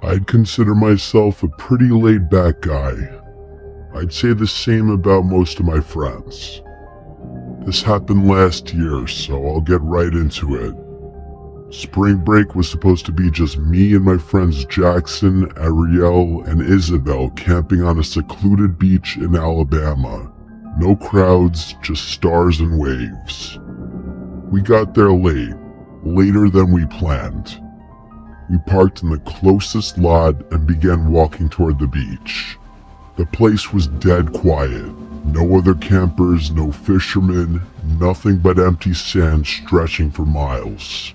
I'd consider myself a pretty laid-back guy. I'd say the same about most of my friends. This happened last year, so I'll get right into it. Spring break was supposed to be just me and my friends Jackson, Ariel, and Isabel camping on a secluded beach in Alabama. No crowds, just stars and waves. We got there late, later than we planned. We parked in the closest lot and began walking toward the beach. The place was dead quiet. No other campers, no fishermen, nothing but empty sand stretching for miles.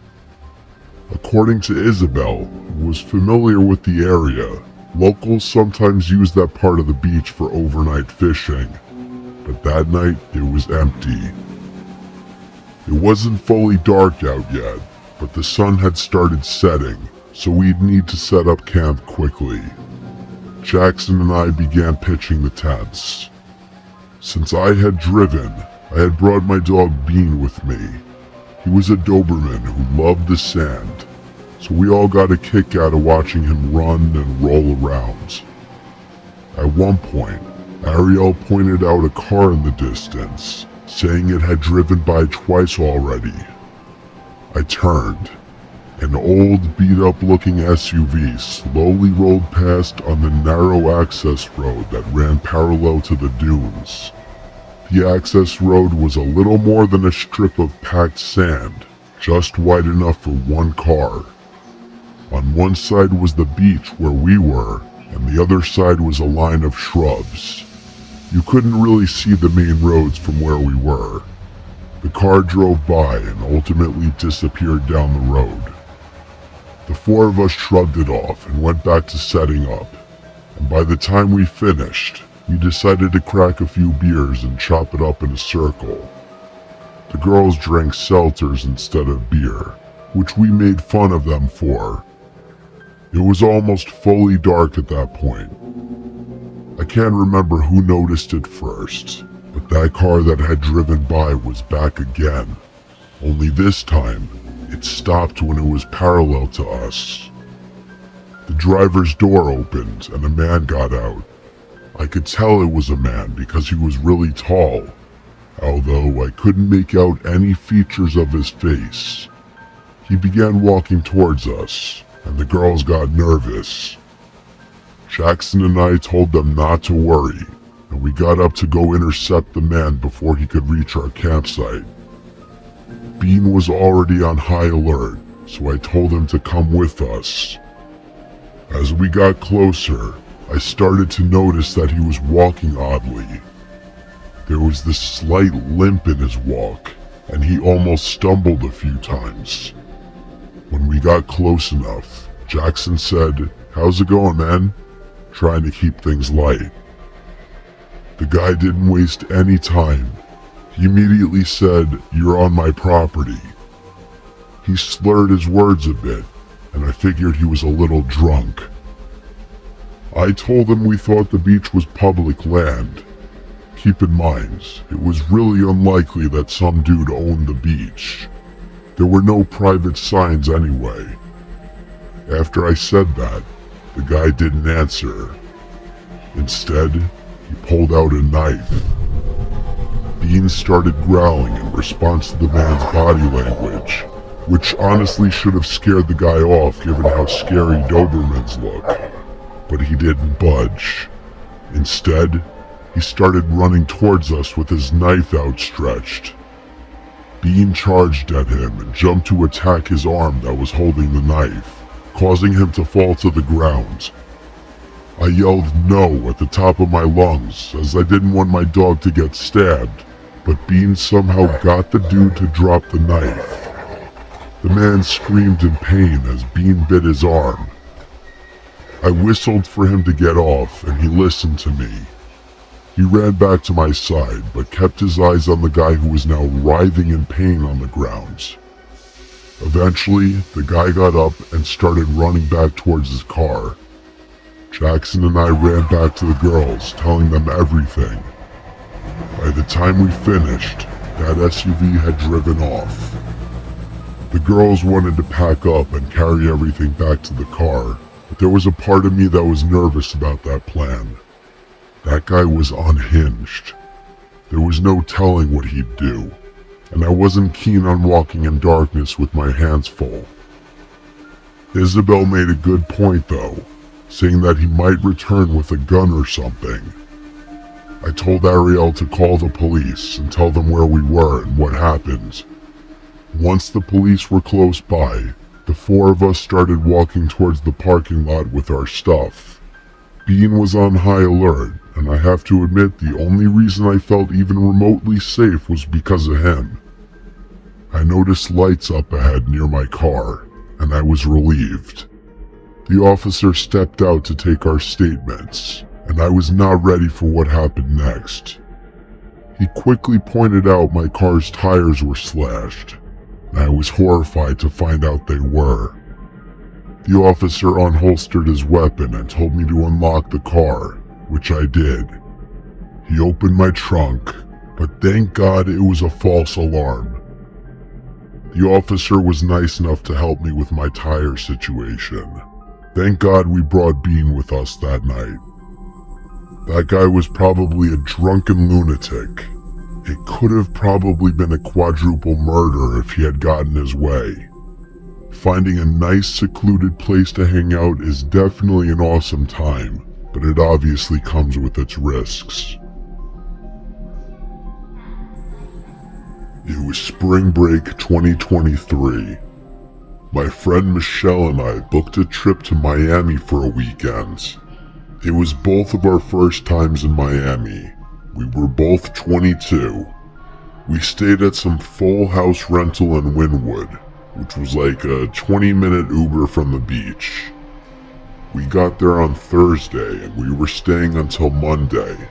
According to Isabel, who was familiar with the area, locals sometimes use that part of the beach for overnight fishing, but that night it was empty. It wasn't fully dark out yet, but the sun had started setting, so we'd need to set up camp quickly. Jackson and I began pitching the tents. Since I had driven, I had brought my dog Bean with me. He was a Doberman who loved the sand, so we all got a kick out of watching him run and roll around. At one point, Ariel pointed out a car in the distance, saying it had driven by twice already. I turned. An old, beat-up looking SUV slowly rolled past on the narrow access road that ran parallel to the dunes. The access road was a little more than a strip of packed sand, just wide enough for one car. On one side was the beach where we were, and the other side was a line of shrubs. You couldn't really see the main roads from where we were. The car drove by and ultimately disappeared down the road. The four of us shrugged it off and went back to setting up, and by the time we finished, we decided to crack a few beers and chop it up in a circle. The girls drank seltzers instead of beer, which we made fun of them for. It was almost fully dark at that point. I can't remember who noticed it first, but that car that had driven by was back again, only this time, it stopped when it was parallel to us. The driver's door opened and a man got out. I could tell it was a man because he was really tall, although I couldn't make out any features of his face. He began walking towards us, and the girls got nervous. Jackson and I told them not to worry, and we got up to go intercept the man before he could reach our campsite. Bean was already on high alert, so I told him to come with us. As we got closer, I started to notice that he was walking oddly. There was this slight limp in his walk, and he almost stumbled a few times. When we got close enough, Jackson said, "How's it going, man?" trying to keep things light. The guy didn't waste any time. He immediately said, "You're on my property." He slurred his words a bit, and I figured he was a little drunk. I told him we thought the beach was public land. Keep in mind, it was really unlikely that some dude owned the beach. There were no private signs anyway. After I said that, the guy didn't answer. Instead, he pulled out a knife. Bean started growling in response to the man's body language, which honestly should have scared the guy off given how scary Dobermans look. But he didn't budge. Instead, he started running towards us with his knife outstretched. Bean charged at him and jumped to attack his arm that was holding the knife, causing him to fall to the ground. I yelled no at the top of my lungs as I didn't want my dog to get stabbed, but Bean somehow got the dude to drop the knife. The man screamed in pain as Bean bit his arm. I whistled for him to get off and he listened to me. He ran back to my side but kept his eyes on the guy who was now writhing in pain on the ground. Eventually, the guy got up and started running back towards his car. Jackson and I ran back to the girls, telling them everything. By the time we finished, that SUV had driven off. The girls wanted to pack up and carry everything back to the car, But there was a part of me that was nervous about that plan. That guy was unhinged. There was no telling what he'd do, and I wasn't keen on walking in darkness with my hands full. Isabel made a good point though, saying that he might return with a gun or something. I told Ariel to call the police and tell them where we were and what happened. Once the police were close by, the four of us started walking towards the parking lot with our stuff. Bean was on high alert, and I have to admit the only reason I felt even remotely safe was because of him. I noticed lights up ahead near my car, and I was relieved. The officer stepped out to take our statements, and I was not ready for what happened next. He quickly pointed out my car's tires were slashed, and I was horrified to find out they were. The officer unholstered his weapon and told me to unlock the car, which I did. He opened my trunk, but thank God it was a false alarm. The officer was nice enough to help me with my tire situation. Thank God we brought Bean with us that night. That guy was probably a drunken lunatic. It could have probably been a quadruple murder if he had gotten his way. Finding a nice secluded place to hang out is definitely an awesome time, but it obviously comes with its risks. It was spring break 2023. My friend Michelle and I booked a trip to Miami for a weekend. It was both of our first times in Miami. We were both 22. We stayed at some full house rental in Wynwood, which was like a 20-minute Uber from the beach. We got there on Thursday and we were staying until Monday.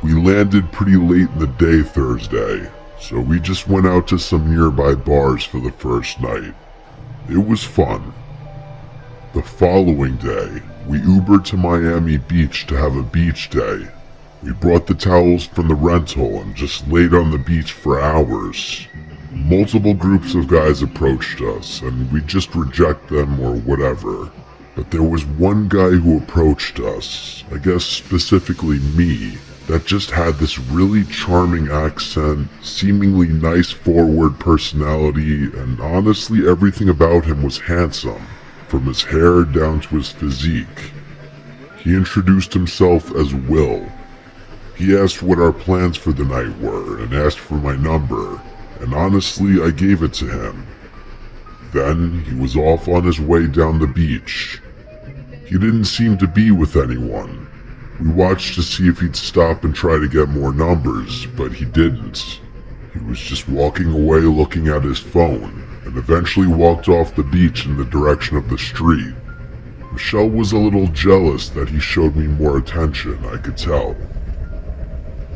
We landed pretty late in the day Thursday, so we just went out to some nearby bars for the first night. It was fun. The following day, we Ubered to Miami Beach to have a beach day. We brought the towels from the rental and just laid on the beach for hours. Multiple groups of guys approached us and we just reject them or whatever. But there was one guy who approached us, I guess specifically me, that just had this really charming accent, seemingly nice forward personality, and honestly everything about him was handsome, from his hair down to his physique. He introduced himself as Will. He asked what our plans for the night were and asked for my number, and honestly I gave it to him. Then he was off on his way down the beach. He didn't seem to be with anyone. We watched to see if he'd stop and try to get more numbers, but he didn't. He was just walking away looking at his phone, and eventually walked off the beach in the direction of the street. Michelle was a little jealous that he showed me more attention, I could tell.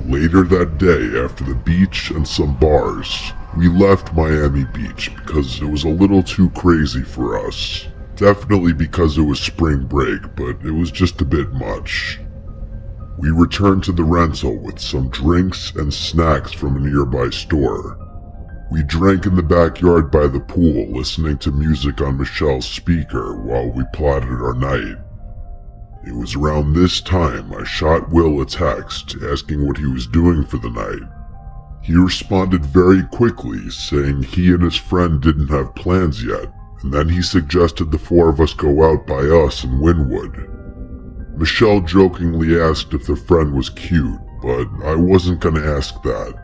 Later that day, after the beach and some bars, we left Miami Beach because it was a little too crazy for us. Definitely because it was spring break, but it was just a bit much. We returned to the rental with some drinks and snacks from a nearby store. We drank in the backyard by the pool, listening to music on Michelle's speaker while we plotted our night. It was around this time I shot Will a text asking what he was doing for the night. He responded very quickly, saying he and his friend didn't have plans yet, and then he suggested the four of us go out by us in Wynwood. Michelle jokingly asked if the friend was cute, but I wasn't gonna ask that.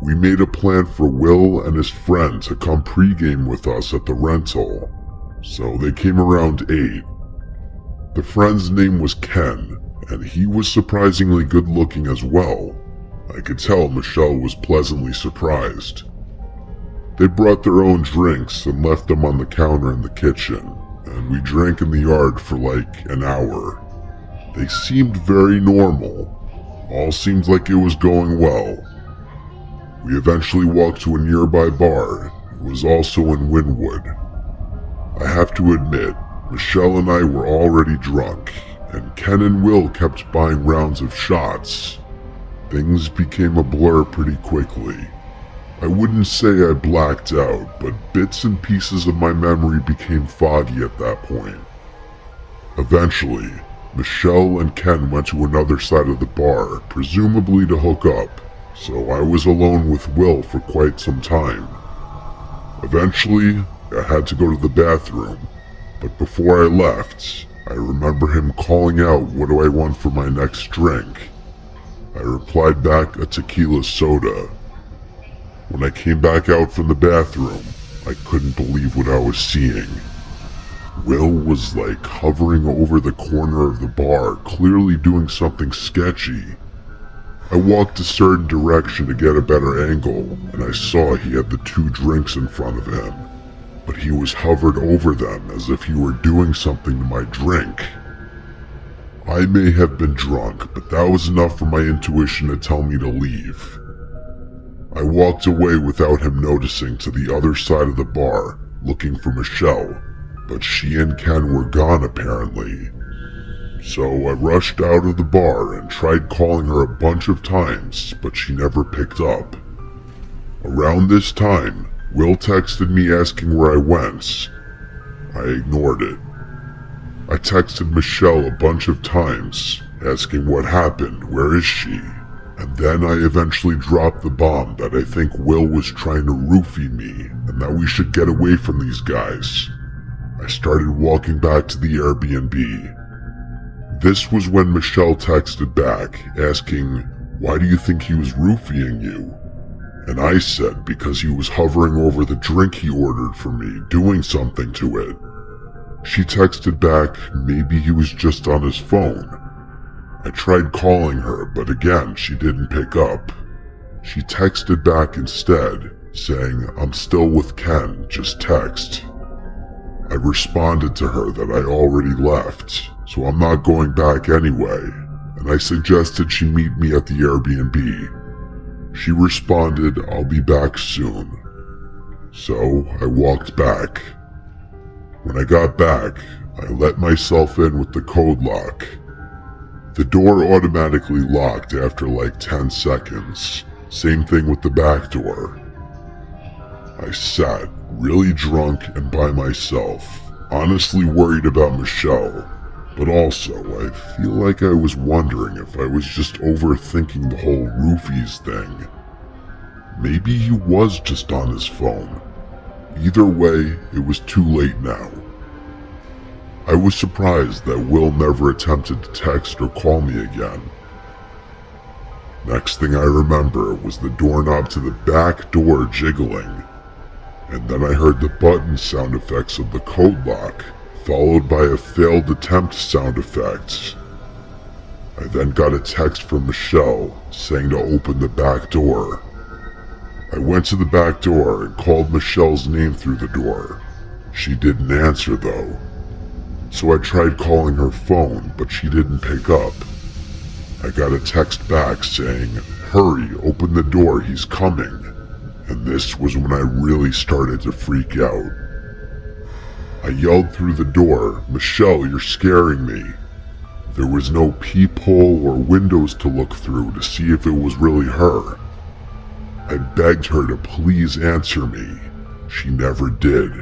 We made a plan for Will and his friend to come pregame with us at the rental, so they came around 8. The friend's name was Ken, and he was surprisingly good looking as well. I could tell Michelle was pleasantly surprised. They brought their own drinks and left them on the counter in the kitchen, and we drank in the yard for like an hour. They seemed very normal. All seemed like it was going well. We eventually walked to a nearby bar. It was also in Wynwood. I have to admit, Michelle and I were already drunk, and Ken and Will kept buying rounds of shots. Things became a blur pretty quickly. I wouldn't say I blacked out, but bits and pieces of my memory became foggy at that point. Eventually, Michelle and Ken went to another side of the bar, presumably to hook up, so I was alone with Will for quite some time. Eventually, I had to go to the bathroom, but before I left, I remember him calling out, "What do I want for my next drink?" I replied back, "A tequila soda." When I came back out from the bathroom, I couldn't believe what I was seeing. Will was like hovering over the corner of the bar, clearly doing something sketchy. I walked a certain direction to get a better angle, and I saw he had the 2 drinks in front of him, but he was hovered over them as if he were doing something to my drink. I may have been drunk, but that was enough for my intuition to tell me to leave. I walked away without him noticing to the other side of the bar, looking for Michelle, but she and Ken were gone apparently. So I rushed out of the bar and tried calling her a bunch of times, but she never picked up. Around this time, Will texted me asking where I went. I ignored it. I texted Michelle a bunch of times, asking what happened, where is she? And then I eventually dropped the bomb that I think Will was trying to roofie me and that we should get away from these guys. I started walking back to the Airbnb. This was when Michelle texted back, asking, "Why do you think he was roofieing you?" And I said, "Because he was hovering over the drink he ordered for me, doing something to it." She texted back, "Maybe he was just on his phone." I tried calling her, but again, she didn't pick up. She texted back instead, saying, "I'm still with Ken, just text." I responded to her that I already left, so I'm not going back anyway, and I suggested she meet me at the Airbnb. She responded, "I'll be back soon." So I walked back. When I got back, I let myself in with the code lock. The door automatically locked after like 10 seconds. Same thing with the back door. I sat, really drunk and by myself, honestly worried about Michelle, but also I feel like I was wondering if I was just overthinking the whole roofies thing. Maybe he was just on his phone. Either way, it was too late now. I was surprised that Will never attempted to text or call me again. Next thing I remember was the doorknob to the back door jiggling, and then I heard the button sound effects of the code lock, followed by a failed attempt sound effect. I then got a text from Michelle saying to open the back door. I went to the back door and called Michelle's name through the door. She didn't answer though. So I tried calling her phone, but she didn't pick up. I got a text back saying, "Hurry, open the door, he's coming." And this was when I really started to freak out. I yelled through the door, "Michelle, you're scaring me." There was no peephole or windows to look through to see if it was really her. I begged her to please answer me. She never did.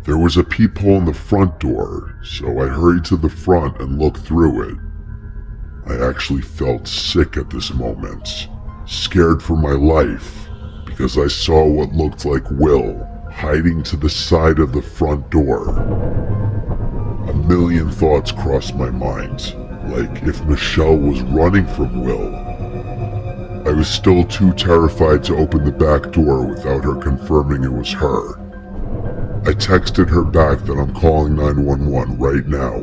There was a peephole in the front door, so I hurried to the front and looked through it. I actually felt sick at this moment, scared for my life, because I saw what looked like Will hiding to the side of the front door. A million thoughts crossed my mind, like if Michelle was running from Will. I was still too terrified to open the back door without her confirming it was her. I texted her back that I'm calling 911 right now.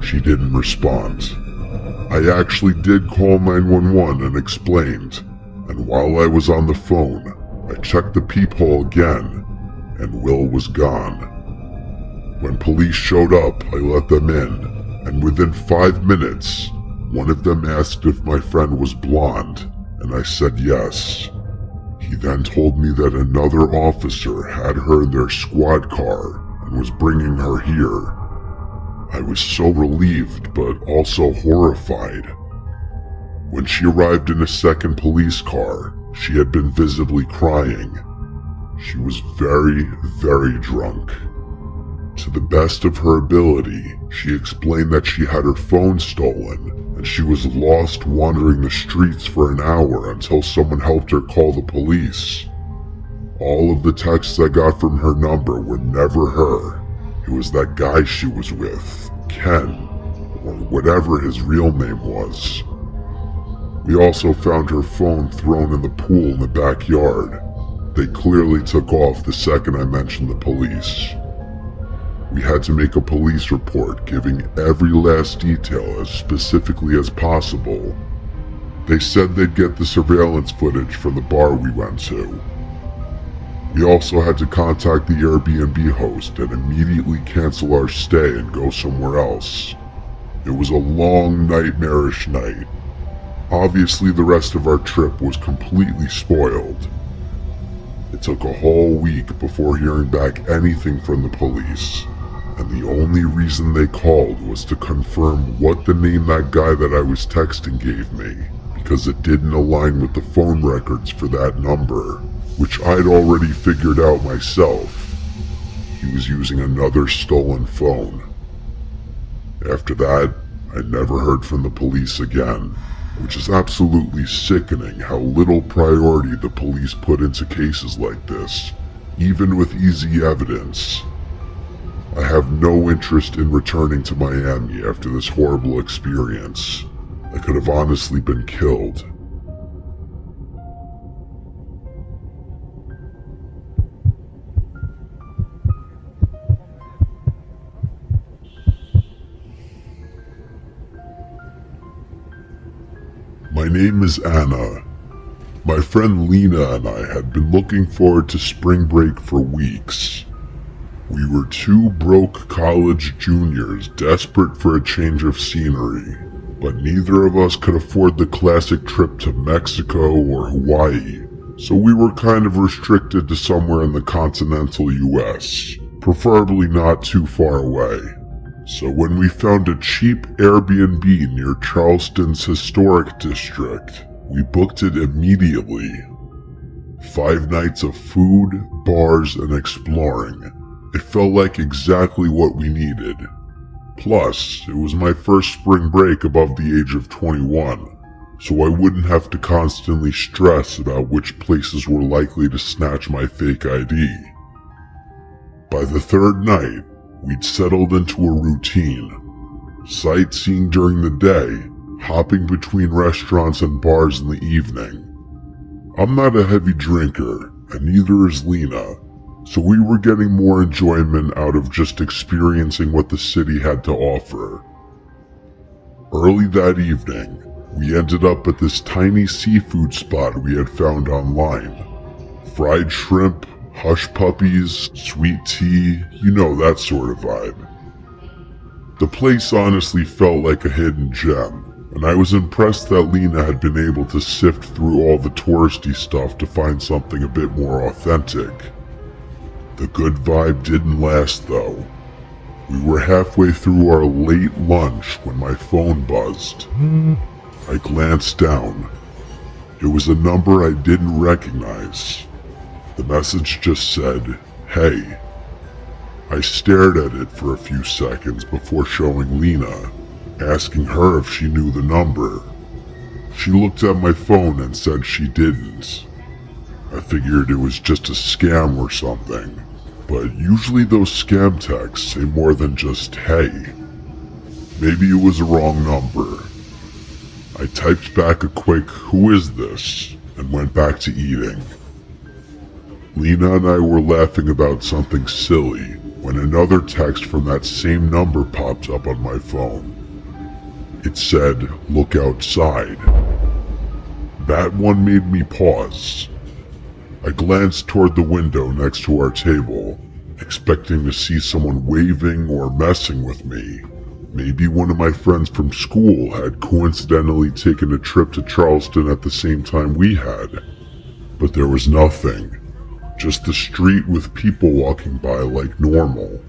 She didn't respond. I actually did call 911 and explained, and while I was on the phone, I checked the peephole again, and Will was gone. When police showed up, I let them in, and within 5 minutes, one of them asked if my friend was blonde, and I said yes. He then told me that another officer had her in their squad car and was bringing her here. I was so relieved, but also horrified. When she arrived in a second police car, she had been visibly crying. She was very, very drunk. To the best of her ability, she explained that she had her phone stolen and she was lost wandering the streets for an hour until someone helped her call the police. All of the texts I got from her number were never her. It was that guy she was with, Ken, or whatever his real name was. We also found her phone thrown in the pool in the backyard. They clearly took off the second I mentioned the police. We had to make a police report giving every last detail as specifically as possible. They said they'd get the surveillance footage from the bar we went to. We also had to contact the Airbnb host and immediately cancel our stay and go somewhere else. It was a long, nightmarish night. Obviously, the rest of our trip was completely spoiled. It took a whole week before hearing back anything from the police, and the only reason they called was to confirm what the name that guy that I was texting gave me, because it didn't align with the phone records for that number, which I'd already figured out myself. He was using another stolen phone. After that, I never heard from the police again, which is absolutely sickening how little priority the police put into cases like this, even with easy evidence. I have no interest in returning to Miami after this horrible experience. I could have honestly been killed. My name is Anna. My friend Lena and I had been looking forward to spring break for weeks. We were two broke college juniors desperate for a change of scenery, but neither of us could afford the classic trip to Mexico or Hawaii, so we were kind of restricted to somewhere in the continental US, preferably not too far away. So when we found a cheap Airbnb near Charleston's historic district, we booked it immediately. 5 nights of food, bars, and exploring. It felt like exactly what we needed. Plus, it was my first spring break above the age of 21, so I wouldn't have to constantly stress about which places were likely to snatch my fake ID. By the third night, we'd settled into a routine. Sightseeing during the day, hopping between restaurants and bars in the evening. I'm not a heavy drinker, and neither is Lena, so we were getting more enjoyment out of just experiencing what the city had to offer. Early that evening, we ended up at this tiny seafood spot we had found online. Fried shrimp, hush puppies, sweet tea, you know, that sort of vibe. The place honestly felt like a hidden gem, and I was impressed that Lena had been able to sift through all the touristy stuff to find something a bit more authentic. The good vibe didn't last though. We were halfway through our late lunch when my phone buzzed. I glanced down. It was a number I didn't recognize. The message just said, "Hey." I stared at it for a few seconds before showing Lena, asking her if she knew the number. She looked at my phone and said she didn't. I figured it was just a scam or something, but usually those scam texts say more than just "hey." Maybe it was a wrong number. I typed back a quick "who is this?" and went back to eating. Lena and I were laughing about something silly when another text from that same number popped up on my phone. It said, "Look outside." That one made me pause. I glanced toward the window next to our table, expecting to see someone waving or messing with me. Maybe one of my friends from school had coincidentally taken a trip to Charleston at the same time we had. But there was nothing. Just the street with people walking by like normal.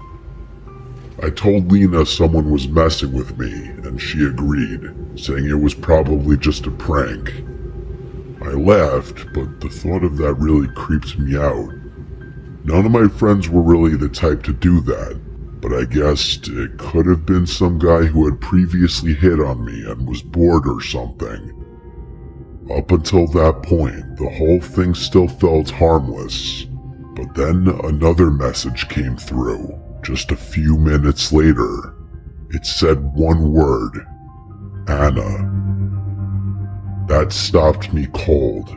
I told Lena someone was messing with me, and she agreed, saying it was probably just a prank. I laughed, but the thought of that really creeped me out. None of my friends were really the type to do that, but I guessed it could have been some guy who had previously hit on me and was bored or something. Up until that point, the whole thing still felt harmless, but then another message came through just a few minutes later. It said one word: Anna. That stopped me cold.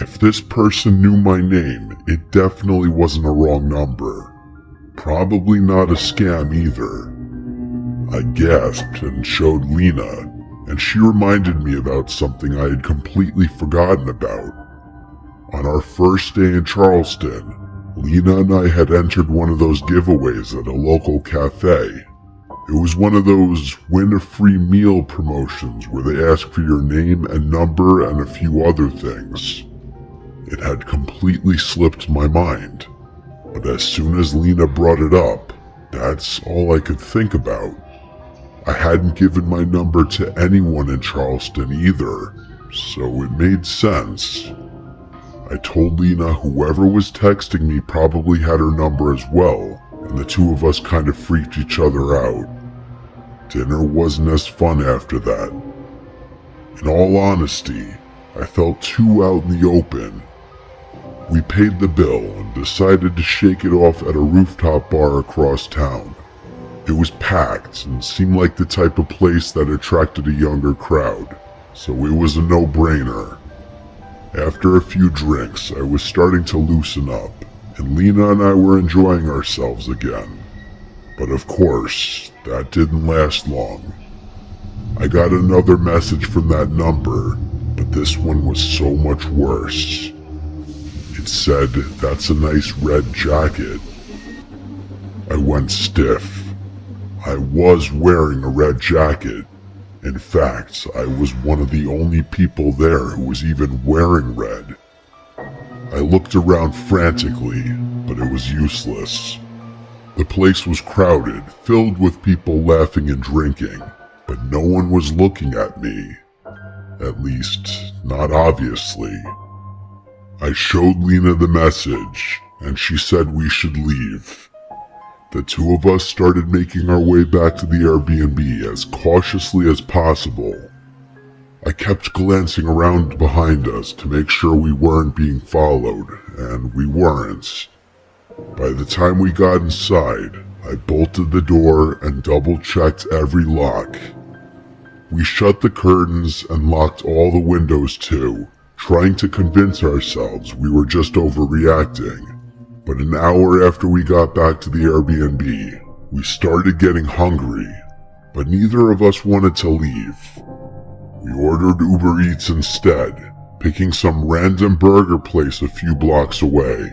If this person knew my name, it definitely wasn't a wrong number. Probably not a scam either. I gasped and showed Lena, and she reminded me about something I had completely forgotten about. On our first day in Charleston, Lena and I had entered one of those giveaways at a local cafe. It was one of those win a free meal promotions where they ask for your name and number and a few other things. It had completely slipped my mind, but as soon as Lena brought it up, that's all I could think about. I hadn't given my number to anyone in Charleston either, so it made sense. I told Lena whoever was texting me probably had her number as well, and the two of us kind of freaked each other out. Dinner wasn't as fun after that. In all honesty, I felt too out in the open. We paid the bill and decided to shake it off at a rooftop bar across town. It was packed and seemed like the type of place that attracted a younger crowd, so it was a no-brainer. After a few drinks, I was starting to loosen up, and Lena and I were enjoying ourselves again. But of course, that didn't last long. I got another message from that number, but this one was so much worse. It said, "That's a nice red jacket." I went stiff. I was wearing a red jacket. In fact, I was one of the only people there who was even wearing red. I looked around frantically, but it was useless. The place was crowded, filled with people laughing and drinking, but no one was looking at me. At least, not obviously. I showed Lena the message, and she said we should leave. The two of us started making our way back to the Airbnb as cautiously as possible. I kept glancing around behind us to make sure we weren't being followed, and we weren't. By the time we got inside, I bolted the door and double-checked every lock. We shut the curtains and locked all the windows too, trying to convince ourselves we were just overreacting. But an hour after we got back to the Airbnb, we started getting hungry, but neither of us wanted to leave. We ordered Uber Eats instead, picking some random burger place a few blocks away.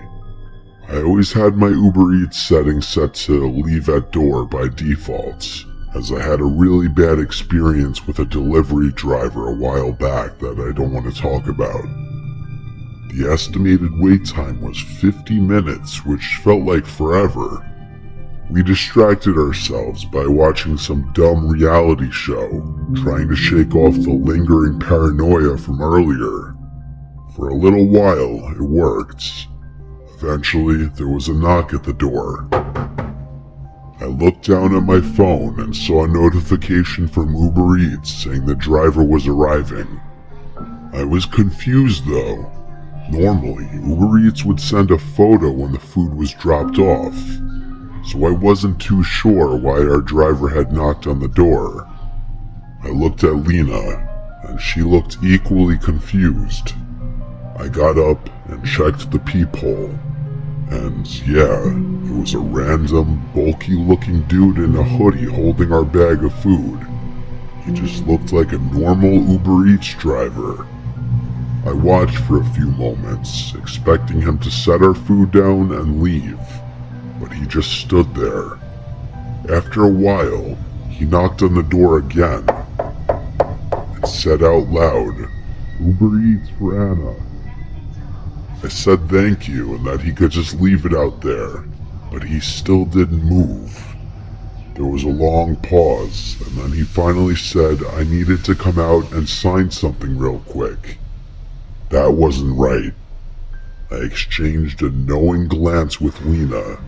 I always had my Uber Eats setting set to leave at door by default, as I had a really bad experience with a delivery driver a while back that I don't want to talk about. The estimated wait time was 50 minutes, which felt like forever. We distracted ourselves by watching some dumb reality show, trying to shake off the lingering paranoia from earlier. For a little while, it worked. Eventually, there was a knock at the door. I looked down at my phone and saw a notification from Uber Eats saying the driver was arriving. I was confused though. Normally, Uber Eats would send a photo when the food was dropped off, so I wasn't too sure why our driver had knocked on the door. I looked at Lena, and she looked equally confused. I got up and checked the peephole, and yeah, it was a random, bulky-looking dude in a hoodie holding our bag of food. He just looked like a normal Uber Eats driver. I watched for a few moments, expecting him to set our food down and leave, but he just stood there. After a while, he knocked on the door again and said out loud, "Uber Eats for Anna." I said thank you and that he could just leave it out there, but he still didn't move. There was a long pause, and then he finally said I needed to come out and sign something real quick. That wasn't right. I exchanged a knowing glance with Lena,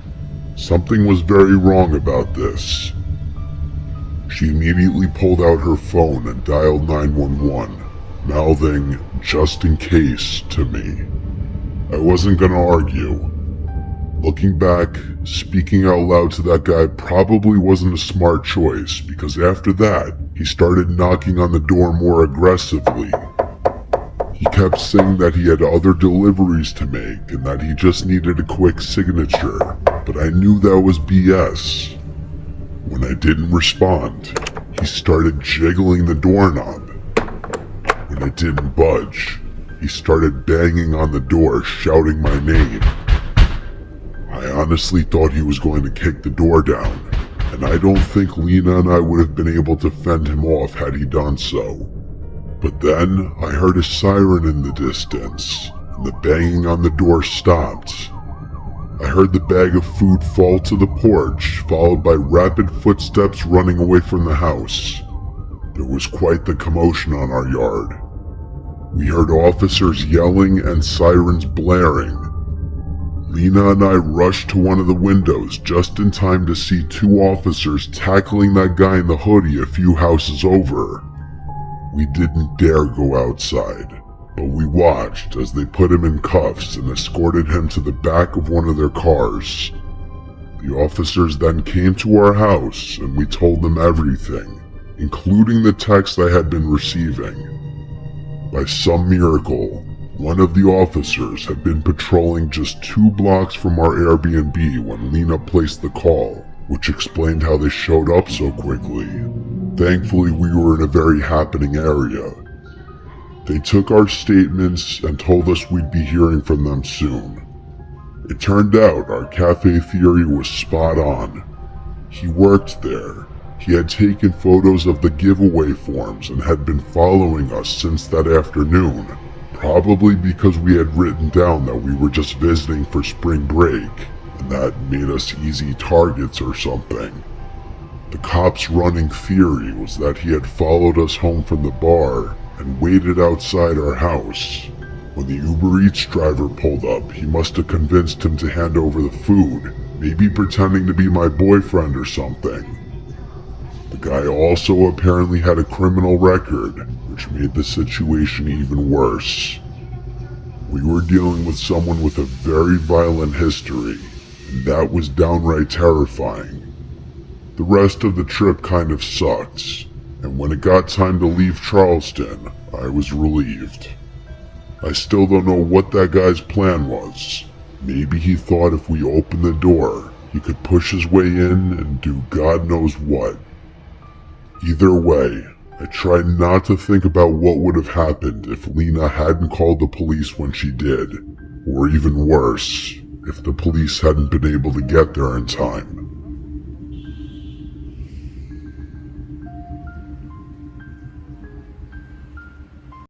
Something was very wrong about this. She immediately pulled out her phone and dialed 911, mouthing, "just in case," to me. I wasn't gonna argue. Looking back, speaking out loud to that guy probably wasn't a smart choice, because after that, he started knocking on the door more aggressively. He kept saying that he had other deliveries to make and that he just needed a quick signature, but I knew that was BS. When I didn't respond, he started jiggling the doorknob. When I didn't budge, he started banging on the door, shouting my name. I honestly thought he was going to kick the door down, and I don't think Lena and I would have been able to fend him off had he done so. But then I heard a siren in the distance, and the banging on the door stopped. I heard the bag of food fall to the porch, followed by rapid footsteps running away from the house. There was quite the commotion on our yard. We heard officers yelling and sirens blaring. Lena and I rushed to one of the windows just in time to see two officers tackling that guy in the hoodie a few houses over. We didn't dare go outside, but we watched as they put him in cuffs and escorted him to the back of one of their cars. The officers then came to our house and we told them everything, including the text I had been receiving. By some miracle, one of the officers had been patrolling just 2 blocks from our Airbnb when Lena placed the call, which explained how they showed up so quickly. Thankfully, we were in a very happening area. They took our statements and told us we'd be hearing from them soon. It turned out our cafe theory was spot on. He worked there. He had taken photos of the giveaway forms and had been following us since that afternoon, probably because we had written down that we were just visiting for spring break, and that made us easy targets or something. The cops' running theory was that he had followed us home from the bar and waited outside our house. When the Uber Eats driver pulled up, he must have convinced him to hand over the food, maybe pretending to be my boyfriend or something. The guy also apparently had a criminal record, which made the situation even worse. We were dealing with someone with a very violent history, and that was downright terrifying. The rest of the trip kind of sucked, and when it got time to leave Charleston, I was relieved. I still don't know what that guy's plan was. Maybe he thought if we opened the door, he could push his way in and do God knows what. Either way, I tried not to think about what would have happened if Lena hadn't called the police when she did, or even worse, if the police hadn't been able to get there in time.